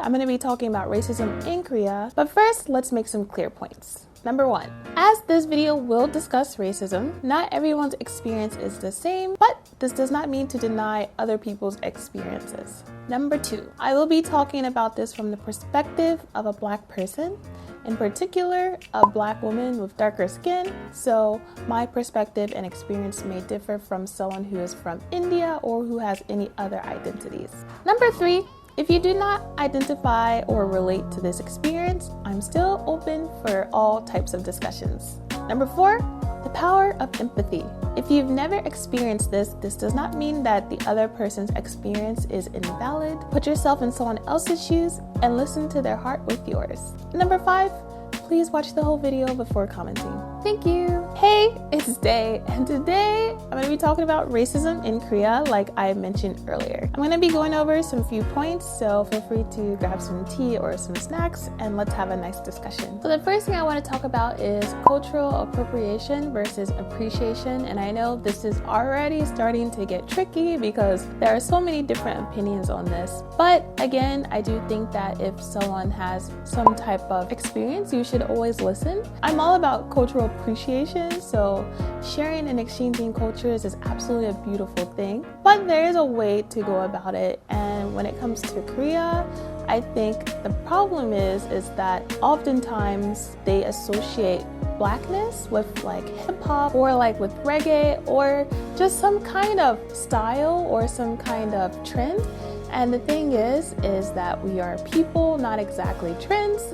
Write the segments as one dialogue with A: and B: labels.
A: I'm going to be talking about racism in Korea, but first, let's make some clear points. Number 1, as this video will discuss racism, not everyone's experience is the same, but this does not mean to deny other people's experiences. Number 2, I will be talking about this from the perspective of a Black person, in particular, a Black woman with darker skin, so my perspective and experience may differ from someone who is from India or who has any other identities. Number 3, if you do not identify or relate to this experience, I'm still open for all types of discussions. Number 4, the power of empathy. If you've never experienced this does not mean that the other person's experience is invalid. Put yourself in someone else's shoes and listen to their heart with yours. Number 5, please watch the whole video before commenting. Thank you. Hey, it's Day, and today I'm going to be talking about racism in Korea like I mentioned earlier. I'm going to be going over some few points, so feel free to grab some tea or some snacks and let's have a nice discussion. So the first thing I want to talk about is cultural appropriation versus appreciation, and I know this is already starting to get tricky because there are so many different opinions on this. But again, I do think that if someone has some type of experience, you should always listen. I'm all about cultural appreciation, so sharing and exchanging cultures is absolutely a beautiful thing, but there is a way to go about it. And when it comes to Korea, I think the problem is that oftentimes they associate Blackness with like hip-hop or like with reggae or just some kind of style or some kind of trend. And the thing is that we are people, not exactly trends.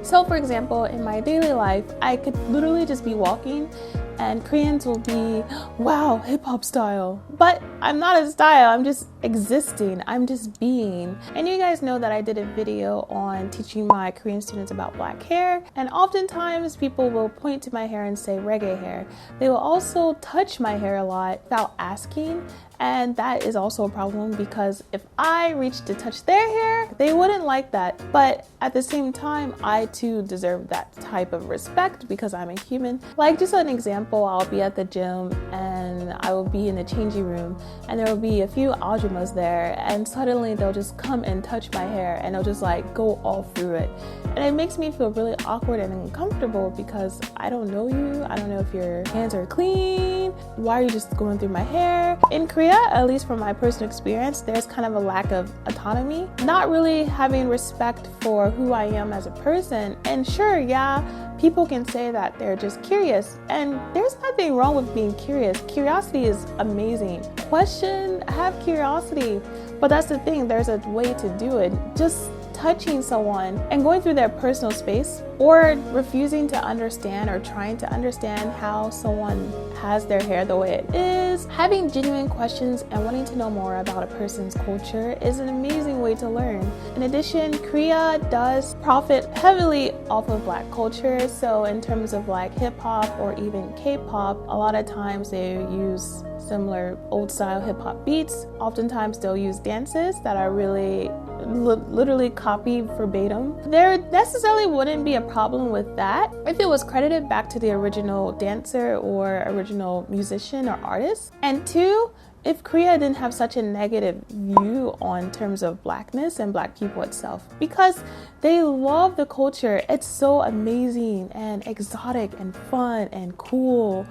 A: So for example, in my daily life, I could literally just be walking and Koreans will be, wow, hip-hop style. But I'm not a style, I'm just existing, I'm just being. And you guys know that I did a video on teaching my Korean students about black hair, and oftentimes people will point to my hair and say reggae hair. They will also touch my hair a lot without asking, and that is also a problem because if I reach to touch their hair, they wouldn't like that. But at the same time, I too deserve that type of respect because I'm a human. Like just an example, I'll be at the gym and I will be in the changing room and there will be a few aljamas there and suddenly they'll just come and touch my hair and they'll just like go all through it. And it makes me feel really awkward and uncomfortable because I don't know you. I don't know if your hands are clean. Why are you just going through my hair? In Korea, at least from my personal experience, there's kind of a lack of autonomy, not really having respect for who I am as a person. And sure, yeah, people can say that they're just curious, and there's nothing wrong with being curious. Curiosity is amazing. Question, have curiosity, but that's the thing, there's a way to do it. Just touching someone and going through their personal space or refusing to understand or trying to understand how someone has their hair the way it is. Having genuine questions and wanting to know more about a person's culture is an amazing way to learn. In addition, Korea does profit heavily off of black culture. So in terms of like hip hop or even K-pop, a lot of times they use similar old style hip hop beats. Oftentimes they'll use dances that are really literally copied verbatim. There necessarily wouldn't be a problem with that if it was credited back to the original dancer or original musician or artist. And 2, if Korea didn't have such a negative view on terms of blackness and black people itself, because they love the culture. It's so amazing and exotic and fun and cool.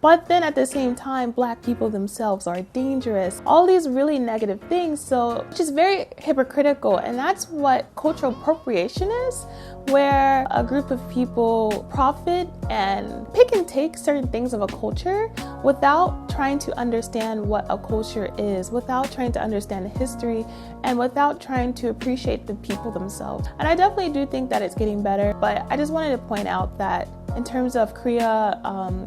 A: But then at the same time, black people themselves are dangerous. All these really negative things, so it's just very hypocritical. And that's what cultural appropriation is, where a group of people profit and pick and take certain things of a culture without trying to understand what a culture is, without trying to understand the history, and without trying to appreciate the people themselves. And I definitely do think that it's getting better, but I just wanted to point out that in terms of Korea,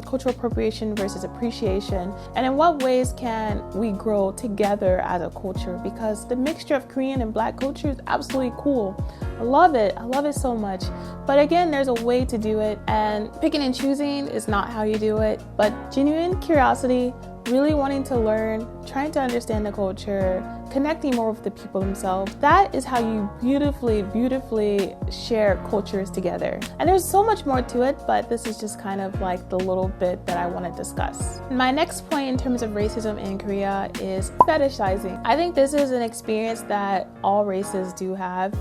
A: cultural appropriation versus appreciation, and in what ways can we grow together as a culture, because the mixture of Korean and black culture is absolutely cool. I love it so much. But again, there's a way to do it, and picking and choosing is not how you do it, but genuine curiosity, really wanting to learn, trying to understand the culture, connecting more with the people themselves. That is how you beautifully share cultures together. And there's so much more to it, but this is just kind of like the little bit that I want to discuss. My next point in terms of racism in Korea is fetishizing. I think this is an experience that all races do have,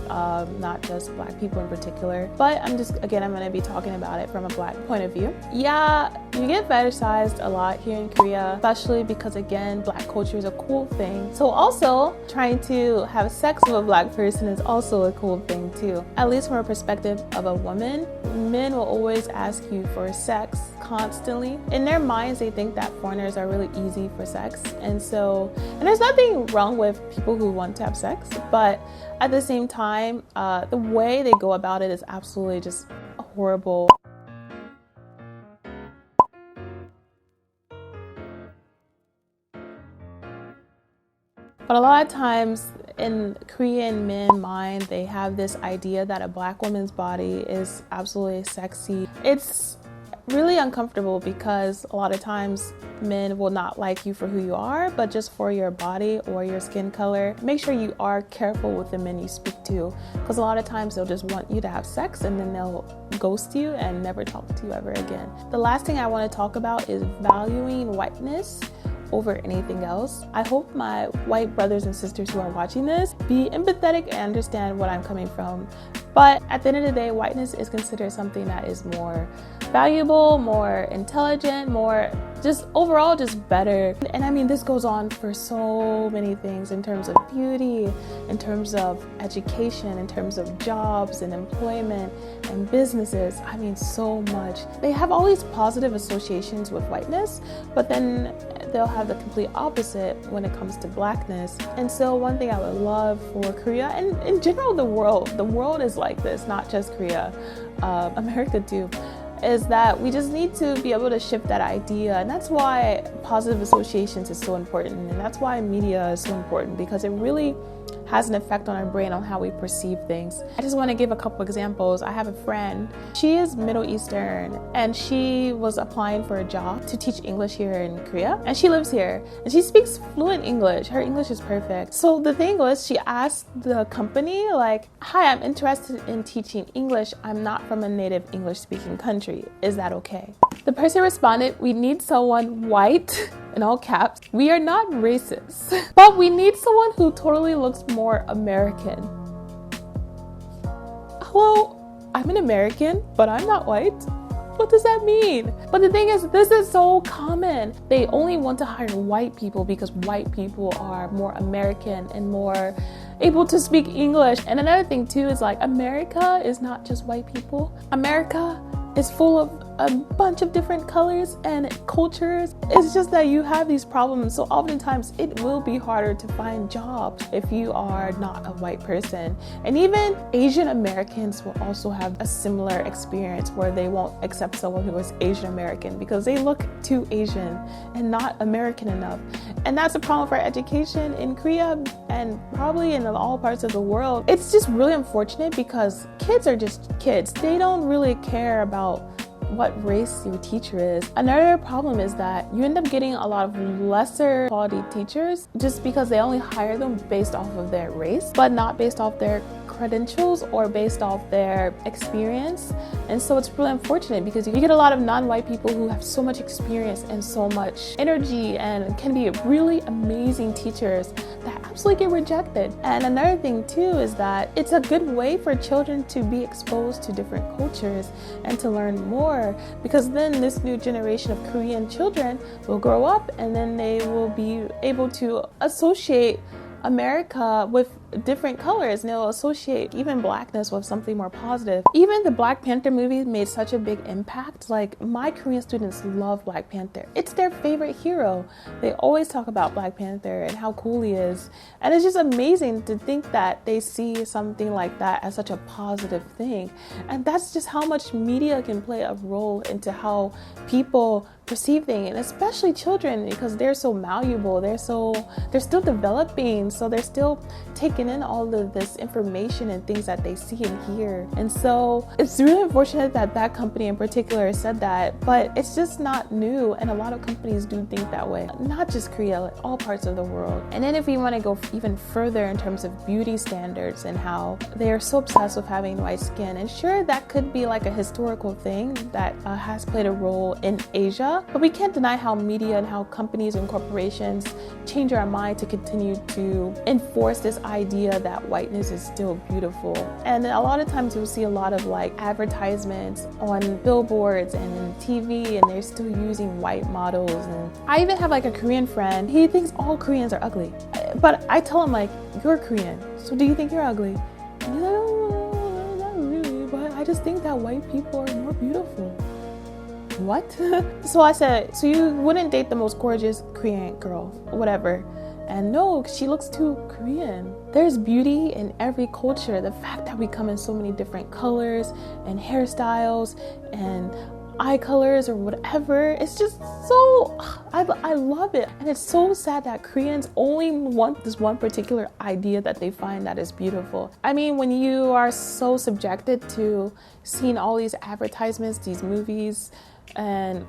A: not just Black people in particular, but I'm going to be talking about it from a Black point of view. Yeah, you get fetishized a lot here in Korea, especially because, again, Black culture is a cool thing. So also trying to have sex with a Black person is also a cool thing too. At least from a perspective of a woman, men will always ask you for sex constantly. In their minds, they think that foreigners are really easy for sex. And there's nothing wrong with people who want to have sex, but at the same time, the way they go about it is absolutely just horrible. But a lot of times in Korean men mind, they have this idea that a Black woman's body is absolutely sexy. It's really uncomfortable because a lot of times men will not like you for who you are, but just for your body or your skin color. Make sure you are careful with the men you speak to, because a lot of times they'll just want you to have sex and then they'll ghost you and never talk to you ever again. The last thing I want to talk about is valuing whiteness over anything else. I hope my white brothers and sisters who are watching this be empathetic and understand what I'm coming from. But at the end of the day, whiteness is considered something that is more valuable, more intelligent, more just overall just better. And I mean, this goes on for so many things in terms of beauty, in terms of education, in terms of jobs and employment and businesses. I mean, so much. They have all these positive associations with whiteness, but then they'll have the complete opposite when it comes to Blackness. And so one thing I would love for Korea, and in general the world is like this, not just Korea, America too, is that we just need to be able to shift that idea. And that's why positive associations is so important, and that's why media is so important, because it really has an effect on our brain on how we perceive things. I just want to give a couple examples. I have a friend, she is Middle Eastern, and she was applying for a job to teach English here in Korea, and she lives here, and she speaks fluent English. Her English is perfect. So the thing was, she asked the company, like, hi, I'm interested in teaching English. I'm not from a native English speaking country. Is that okay? The person responded, we need someone white, in all caps. We are not racist, but we need someone who totally looks more American. Hello, I'm an American, but I'm not white. What does that mean? But the thing is, this is so common. They only want to hire white people because white people are more American and more able to speak English. And another thing too is, like, America is not just white people. America is full of a bunch of different colors and cultures. It's just that you have these problems. So oftentimes it will be harder to find jobs if you are not a white person. And even Asian Americans will also have a similar experience where they won't accept someone who is Asian American because they look too Asian and not American enough. And that's a problem for education in Korea and probably in all parts of the world. It's just really unfortunate because kids are just kids. They don't really care about what race your teacher is. Another problem is that you end up getting a lot of lesser quality teachers just because they only hire them based off of their race, but not based off their credentials or based off their experience. And so it's really unfortunate because you get a lot of non-white people who have so much experience and so much energy and can be really amazing teachers that absolutely get rejected. And another thing too is that it's a good way for children to be exposed to different cultures and to learn more, because then this new generation of Korean children will grow up and then they will be able to associate America with different colors, and they'll associate even Blackness with something more positive. Even the Black Panther movie made such a big impact. Like, my Korean students love Black Panther. It's their favorite hero. They always talk about Black Panther and how cool he is. And it's just amazing to think that they see something like that as such a positive thing. And that's just how much media can play a role into how people perceive things, and especially children, because they're so malleable. They're still developing, so they're still taking taking in all of this information and things that they see and hear. And so it's really unfortunate that that company in particular said that, but it's just not new. And a lot of companies do think that way, not just Korea, like all parts of the world. And then if you want to go even further in terms of beauty standards and how they are so obsessed with having white skin, and sure, that could be like a historical thing that has played a role in Asia, but we can't deny how media and how companies and corporations change our mind to continue to enforce this idea that whiteness is still beautiful. And a lot of times you'll see a lot of like advertisements on billboards and TV, and they're still using white models. And I even have like a Korean friend, he thinks all Koreans are ugly, but I tell him like, you're Korean, so do you think you're ugly? And he's like, oh, not really, but I just think that white people are more beautiful. What? So I said, so you wouldn't date the most gorgeous Korean girl, whatever. And no, she looks too Korean. There's beauty in every culture. The fact that we come in so many different colors and hairstyles and eye colors or whatever, it's just so, I love it. And it's so sad that Koreans only want this one particular idea that they find that is beautiful. I mean, when you are so subjected to seeing all these advertisements, these movies, and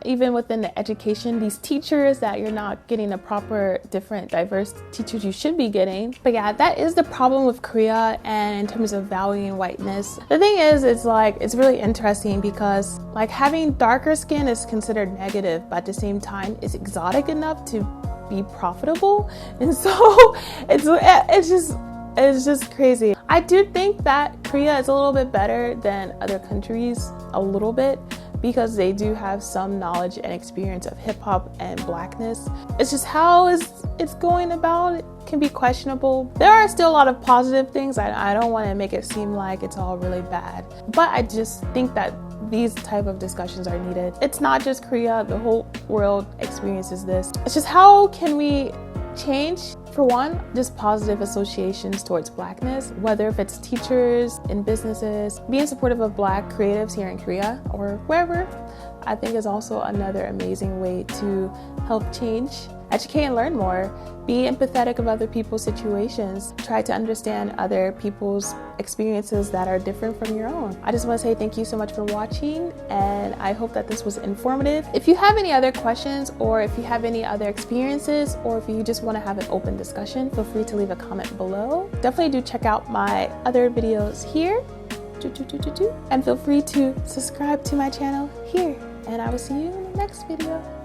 A: even within the education, these teachers that you're not getting the proper different diverse teachers you should be getting. But yeah, that is the problem with Korea and in terms of valuing whiteness. The thing is, it's really interesting because like having darker skin is considered negative, but at the same time it's exotic enough to be profitable. And so it's just crazy. I do think that Korea is a little bit better than other countries, a little bit, because they do have some knowledge and experience of hip hop and blackness. It's just how it's going about it can be questionable. There are still a lot of positive things. I don't want to make it seem like it's all really bad, but I just think that these type of discussions are needed. It's not just Korea, the whole world experiences this. It's just how can we change? For one, just positive associations towards blackness, whether if it's teachers, in businesses, being supportive of black creatives here in Korea or wherever, I think is also another amazing way to help change. Educate and learn more. Be empathetic of other people's situations. Try to understand other people's experiences that are different from your own. I just want to say thank you so much for watching, and I hope that this was informative. If you have any other questions, or if you have any other experiences, or if you just want to have an open discussion, feel free to leave a comment below. Definitely do check out my other videos here. And feel free to subscribe to my channel here. And I will see you in the next video.